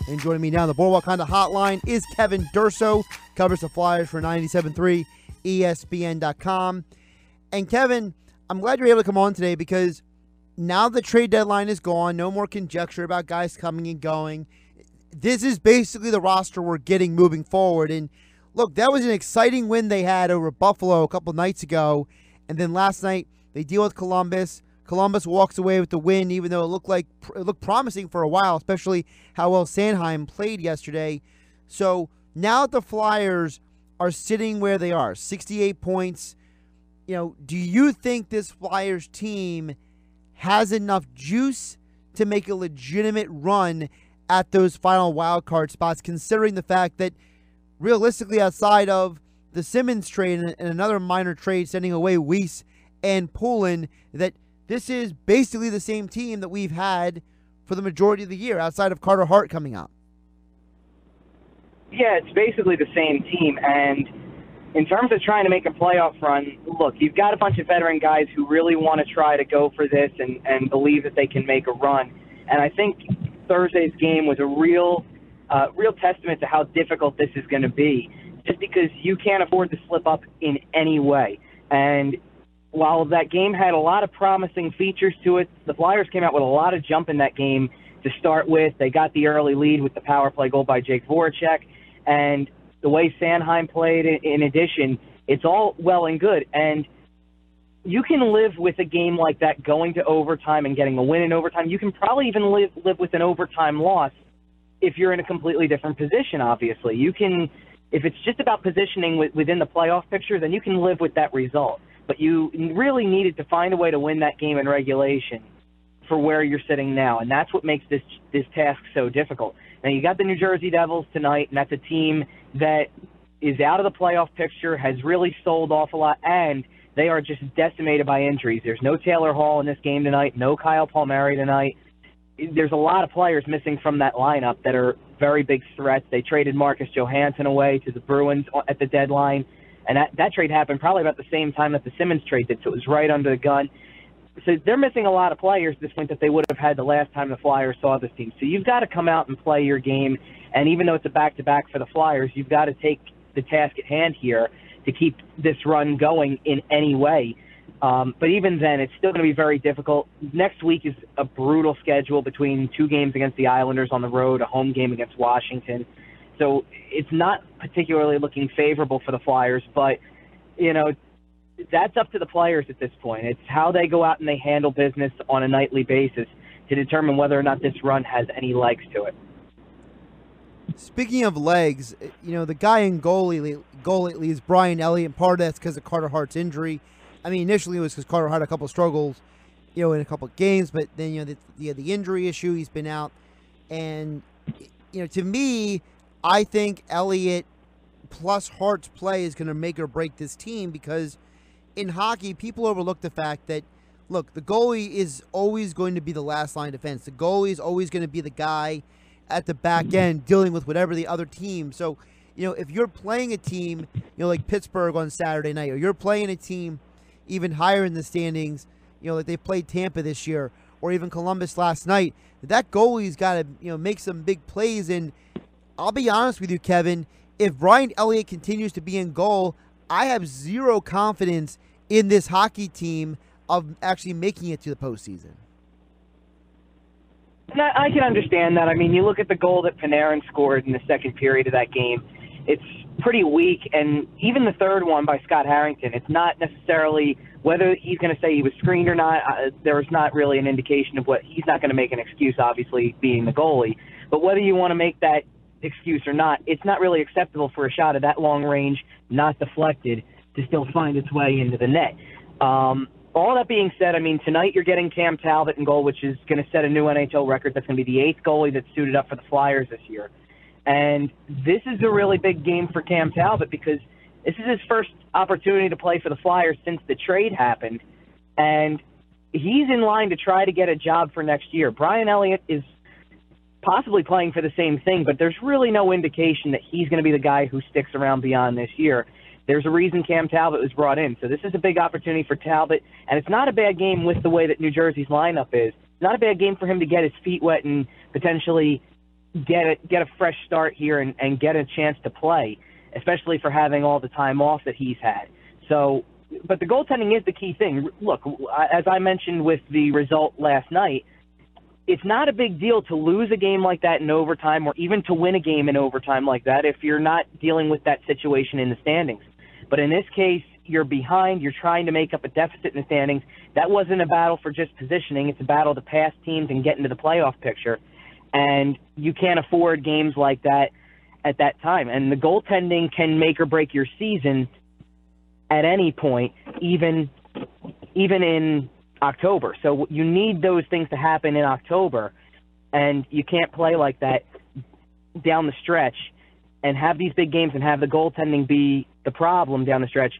And joining me now on the Boardwalk Honda Hotline is Kevin Durso, covers the Flyers for 97.3 ESPN.com. And Kevin, I'm glad you're able to come on today because now the trade deadline is gone. No more conjecture about guys coming and going. This is basically the roster we're getting moving forward. And look, that was an exciting win they had over Buffalo a couple nights ago. And then last night they deal with Columbus. Columbus walks away with the win, even though it looked promising for a while, especially how well Sanheim played yesterday. So now that the Flyers are sitting where they are, 68 points, do you think this Flyers team has enough juice to make a legitimate run at those final wild card spots, considering the fact that realistically, outside of the Simmons trade and another minor trade sending away Weiss and Poulin, that this is basically the same team that we've had for the majority of the year, outside of Carter Hart coming out? Yeah, it's basically the same team. And in terms of trying to make a playoff run, look, you've got a bunch of veteran guys who really want to try to go for this and believe that they can make a run. And I think Thursday's game was a real testament to how difficult this is going to be, just because you can't afford to slip up in any way. And while that game had a lot of promising features to it, the Flyers came out with a lot of jump in that game to start with. They got the early lead with the power play goal by Jake Voracek, and the way Sanheim played in addition, it's all well and good. And you can live with a game like that going to overtime and getting a win in overtime. You can probably even live with an overtime loss if you're in a completely different position, obviously. You can, if it's just about positioning within the playoff picture, then you can live with that result. But you really needed to find a way to win that game in regulation for where you're sitting now, and that's what makes this task so difficult. Now, you got the New Jersey Devils tonight, and that's a team that is out of the playoff picture, has really sold off a lot, and they are just decimated by injuries. There's no Taylor Hall in this game tonight, no Kyle Palmieri tonight. There's a lot of players missing from that lineup that are very big threats. They traded Marcus Johansson away to the Bruins at the deadline, and that trade happened probably about the same time that the Simmons trade did, so it was right under the gun. So they're missing a lot of players this point that they would have had the last time the Flyers saw this team. So you've got to come out and play your game, and even though it's a back-to-back for the Flyers, you've got to take the task at hand here to keep this run going in any way. But even then, it's still going to be very difficult. Next week is a brutal schedule between 2 games against the Islanders on the road, a home game against Washington. So it's not particularly looking favorable for the Flyers, but, that's up to the players at this point. It's how they go out and they handle business on a nightly basis to determine whether or not this run has any legs to it. Speaking of legs, the guy in goal lately is Brian Elliott, and part of that's because of Carter Hart's injury. I mean, initially it was because Carter had a couple of struggles, in a couple of games, but then, the injury issue, he's been out. And, to me, I think Elliott plus Hart's play is going to make or break this team, because in hockey, people overlook the fact that, look, the goalie is always going to be the last line defense. The goalie is always going to be the guy at the back end dealing with whatever the other team. So, if you're playing a team, like Pittsburgh on Saturday night, or you're playing a team even higher in the standings, like they played Tampa this year, or even Columbus last night, that goalie's got to, make some big plays. And I'll be honest with you, Kevin, if Brian Elliott continues to be in goal, I have zero confidence in this hockey team of actually making it to the postseason. I can understand that. I mean, you look at the goal that Panarin scored in the second period of that game, it's pretty weak, and even the third one by Scott Harrington, it's not necessarily whether he's going to say he was screened or not. There's not really an indication of what he's not going to make an excuse, obviously, being the goalie. But whether you want to make that excuse or not, it's not really acceptable for a shot at that long range, not deflected, to still find its way into the net. All that being said, I mean, tonight you're getting Cam Talbot in goal, which is going to set a new NHL record. That's going to be the 8th goalie that's suited up for the Flyers this year. And this is a really big game for Cam Talbot because this is his first opportunity to play for the Flyers since the trade happened. And he's in line to try to get a job for next year. Brian Elliott is possibly playing for the same thing, but there's really no indication that he's going to be the guy who sticks around beyond this year. There's a reason Cam Talbot was brought in. So this is a big opportunity for Talbot, and it's not a bad game with the way that New Jersey's lineup is. It's not a bad game for him to get his feet wet and potentially get a fresh start here and get a chance to play, especially for having all the time off that he's had. So, but the goaltending is the key thing. Look, as I mentioned with the result last night, it's not a big deal to lose a game like that in overtime or even to win a game in overtime like that if you're not dealing with that situation in the standings. But in this case, you're behind. You're trying to make up a deficit in the standings. That wasn't a battle for just positioning. It's a battle to pass teams and get into the playoff picture. And you can't afford games like that at that time. And the goaltending can make or break your season at any point, even in October. So you need those things to happen in October, and you can't play like that down the stretch and have these big games and have the goaltending be the problem down the stretch.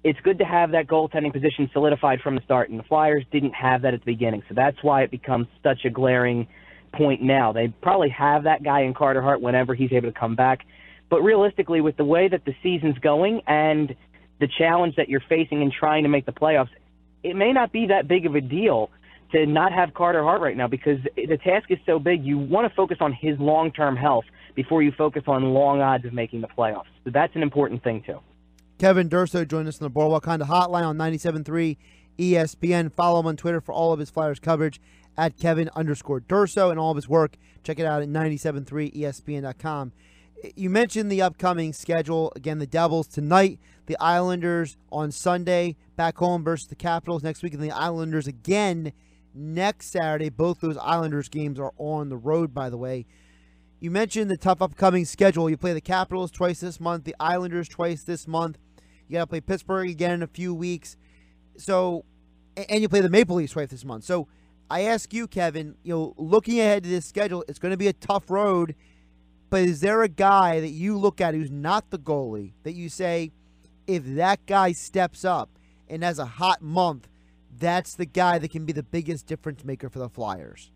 It's good to have that goaltending position solidified from the start, and the Flyers didn't have that at the beginning, so that's why it becomes such a glaring point now. They probably have that guy in Carter Hart whenever he's able to come back, but realistically, with the way that the season's going and the challenge that you're facing in trying to make the playoffs, it may not be that big of a deal to not have Carter Hart right now because the task is so big. You want to focus on his long-term health before you focus on long odds of making the playoffs. So that's an important thing, too. Kevin Durso joined us on the Boardwalk Honda Hotline on 97.3 ESPN. Follow him on Twitter for all of his Flyers coverage at Kevin_Durso and all of his work. Check it out at 97.3ESPN.com. You mentioned the upcoming schedule. Again, the Devils tonight, the Islanders on Sunday, back home versus the Capitals next week, and the Islanders again next Saturday. Both those Islanders games are on the road, by the way. You mentioned the tough upcoming schedule. You play the Capitals twice this month, the Islanders twice this month. You got to play Pittsburgh again in a few weeks. So, and you play the Maple Leafs twice this month. So, I ask you, Kevin, looking ahead to this schedule, it's going to be a tough road. But is there a guy that you look at who's not the goalie that you say, if that guy steps up and has a hot month, that's the guy that can be the biggest difference maker for the Flyers?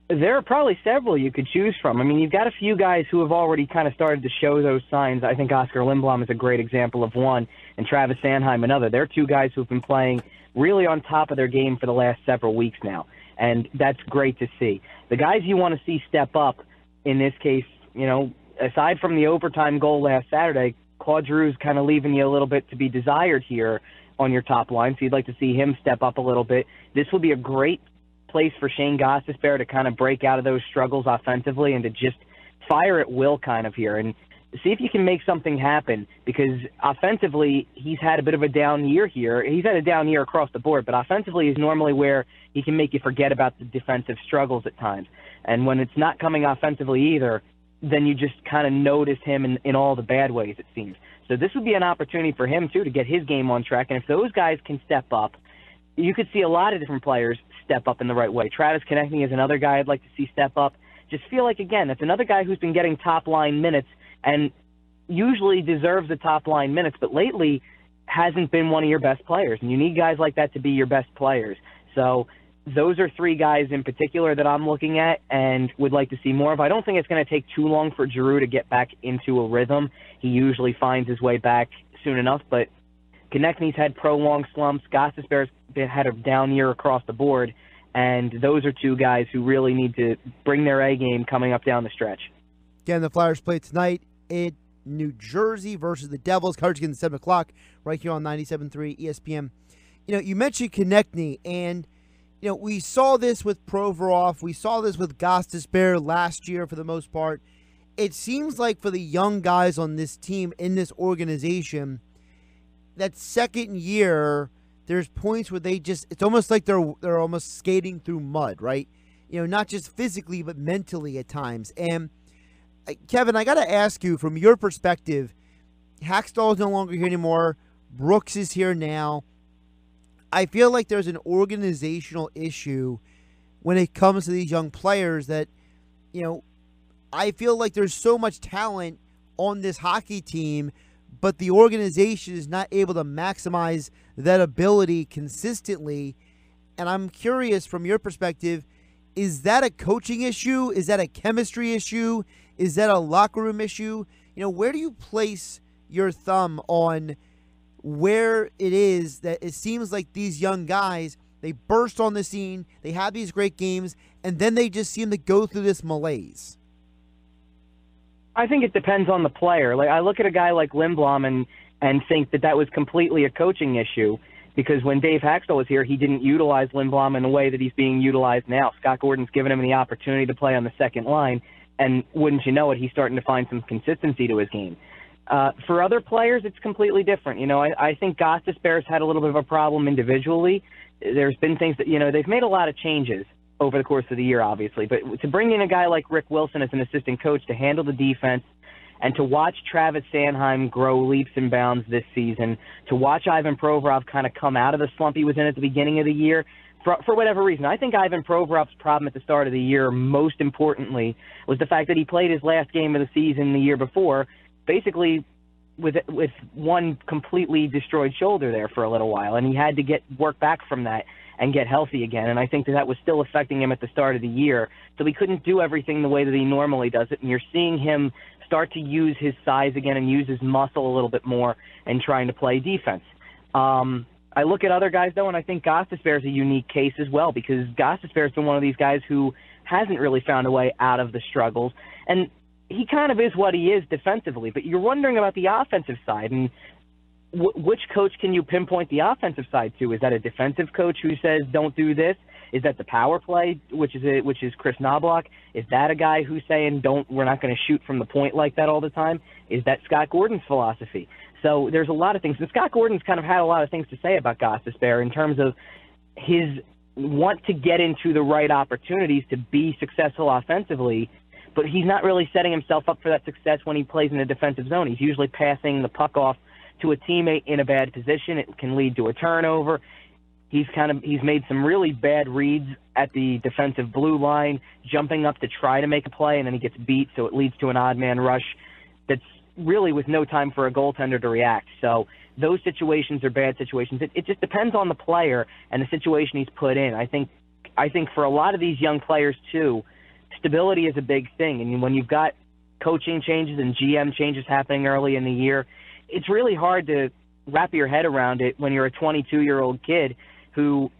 There are probably several you could choose from. I mean, you've got a few guys who have already kind of started to show those signs. I think Oscar Lindblom is a great example of one, and Travis Sanheim another. They're two guys who've been playing really on top of their game for the last several weeks now, and that's great to see. The guys you want to see step up, in this case, aside from the overtime goal last Saturday, Claude Giroux's kind of leaving you a little bit to be desired here on your top line, so you'd like to see him step up a little bit. This will be a great place for Shane Gostisbehere to kind of break out of those struggles offensively and to just fire at will kind of here and see if you can make something happen, because offensively he's had a bit of a down year here. He's had a down year across the board, but offensively is normally where he can make you forget about the defensive struggles at times. And when it's not coming offensively either, then you just kind of notice him in all the bad ways, it seems. So this would be an opportunity for him, too, to get his game on track. And if those guys can step up, you could see a lot of different players step up in the right way. Travis Konechny is another guy I'd like to see step up. Just feel like, again, that's another guy who's been getting top-line minutes and usually deserves the top-line minutes, but lately hasn't been one of your best players. And you need guys like that to be your best players. So those are three guys in particular that I'm looking at and would like to see more of. I don't think it's going to take too long for Giroux to get back into a rhythm. He usually finds his way back soon enough, but Konechny's had prolonged slumps. Gostisbehere's had a down year across the board, and those are two guys who really need to bring their A game coming up down the stretch. Again, the Flyers play tonight in New Jersey versus the Devils. Coverage again at 7 o'clock right here on 97.3 ESPN. You mentioned Konechny, and we saw this with Provorov. We saw this with Gostisbehere last year for the most part. It seems like for the young guys on this team, in this organization, that second year, there's points where it's almost like they're almost skating through mud, right? Not just physically, but mentally at times. And Kevin, I got to ask you, from your perspective, Hackstall is no longer here anymore. Brooks is here now. I feel like there's an organizational issue when it comes to these young players that, I feel like there's so much talent on this hockey team, but the organization is not able to maximize that ability consistently. And I'm curious, from your perspective, is that a coaching issue? Is that a chemistry issue? Is that a locker room issue? Where do you place your thumb on where it is that it seems like these young guys, they burst on the scene, they have these great games, and then they just seem to go through this malaise? I think it depends on the player. Like, I look at a guy like Lindblom and think that was completely a coaching issue, because when Dave Haxtell was here, he didn't utilize Lindblom in the way that he's being utilized now. Scott Gordon's given him the opportunity to play on the second line, and wouldn't you know it, he's starting to find some consistency to his game. For other players, it's completely different. I think Gostisbehere's had a little bit of a problem individually. There's been things that, they've made a lot of changes over the course of the year, obviously. But to bring in a guy like Rick Wilson as an assistant coach to handle the defense, and to watch Travis Sanheim grow leaps and bounds this season, to watch Ivan Provorov kind of come out of the slump he was in at the beginning of the year, for whatever reason. I think Ivan Provorov's problem at the start of the year, most importantly, was the fact that he played his last game of the season the year before, basically with one completely destroyed shoulder there for a little while, and he had to get work back from that and get healthy again. And I think that was still affecting him at the start of the year, so he couldn't do everything the way that he normally does it, and you're seeing him start to use his size again and use his muscle a little bit more and trying to play defense. I look at other guys, though, and I think Gostisbehere's a unique case as well, because Gostisbehere's been one of these guys who hasn't really found a way out of the struggles, and he kind of is what he is defensively, but you're wondering about the offensive side, and which coach can you pinpoint the offensive side to? Is that a defensive coach who says, don't do this? Is that the power play, which is Chris Knobloch? Is that a guy who's saying, we're not going to shoot from the point like that all the time? Is that Scott Gordon's philosophy? So there's a lot of things. And Scott Gordon's kind of had a lot of things to say about Gostisbehere in terms of his want to get into the right opportunities to be successful offensively, but he's not really setting himself up for that success when he plays in a defensive zone. He's usually passing the puck off to a teammate in a bad position. It can lead to a turnover. He's made some really bad reads at the defensive blue line, jumping up to try to make a play, and then he gets beat, so it leads to an odd man rush that's really with no time for a goaltender to react. So those situations are bad situations. It just depends on the player and the situation he's put in. I think for a lot of these young players too, stability is a big thing. And when you've got coaching changes and GM changes happening early in the year, it's really hard to wrap your head around it when you're a 22-year-old kid who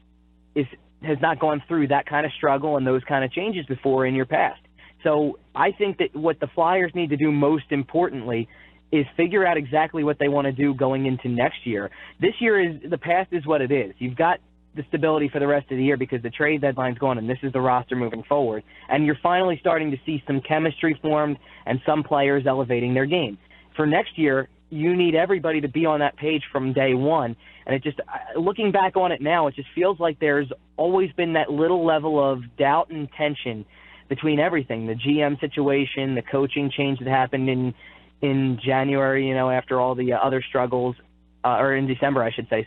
has not gone through that kind of struggle and those kind of changes before in your past. So I think that what the Flyers need to do most importantly is figure out exactly what they want to do going into next year. This year, the past is what it is. You've got the stability for the rest of the year because the trade deadline's gone and this is the roster moving forward. And you're finally starting to see some chemistry formed and some players elevating their game. For next year, you need everybody to be on that page from day one. And it just, looking back on it now, it just feels like there's always been that little level of doubt and tension between everything, the GM situation, the coaching change that happened in January, after all the other struggles, or in December, I should say,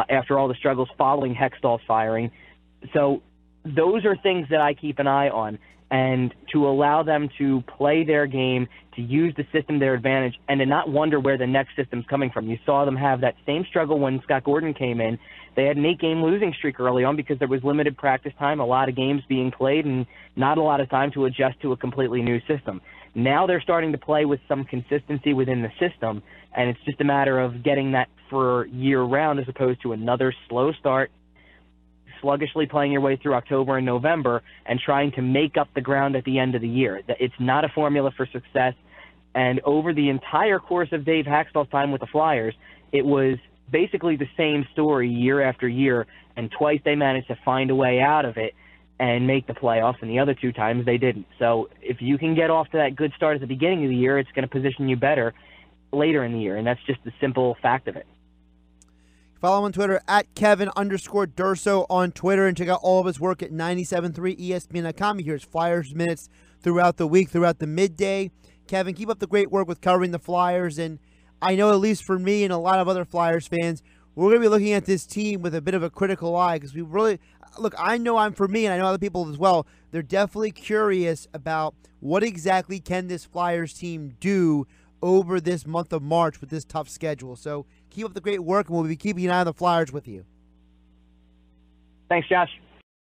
after all the struggles following Hextall's firing. So those are things that I keep an eye on, and to allow them to play their game, to use the system to their advantage, and to not wonder where the next system's coming from. You saw them have that same struggle when Scott Gordon came in. They had an 8-game losing streak early on because there was limited practice time, a lot of games being played, and not a lot of time to adjust to a completely new system. Now they're starting to play with some consistency within the system, and it's just a matter of getting that for year-round as opposed to another slow start, sluggishly playing your way through October and November and trying to make up the ground at the end of the year. It's not a formula for success, and over the entire course of Dave Haxtell's time with the Flyers, it was basically the same story year after year, and twice they managed to find a way out of it and make the playoffs, and the other 2 times they didn't. So if you can get off to that good start at the beginning of the year, it's going to position you better later in the year, and that's just the simple fact of it. Follow him on Twitter at Kevin_Durso on Twitter, and check out all of his work at 97.3 ESPN.com. He hears Flyers minutes throughout the week, throughout the midday. Kevin, keep up the great work with covering the Flyers, and I know, at least for me and a lot of other Flyers fans, we're going to be looking at this team with a bit of a critical eye because we really – look, I know for me, and I know other people as well, they're definitely curious about what exactly can this Flyers team do over this month of March with this tough schedule. So keep up the great work, and we'll be keeping an eye on the Flyers with you. Thanks, Josh.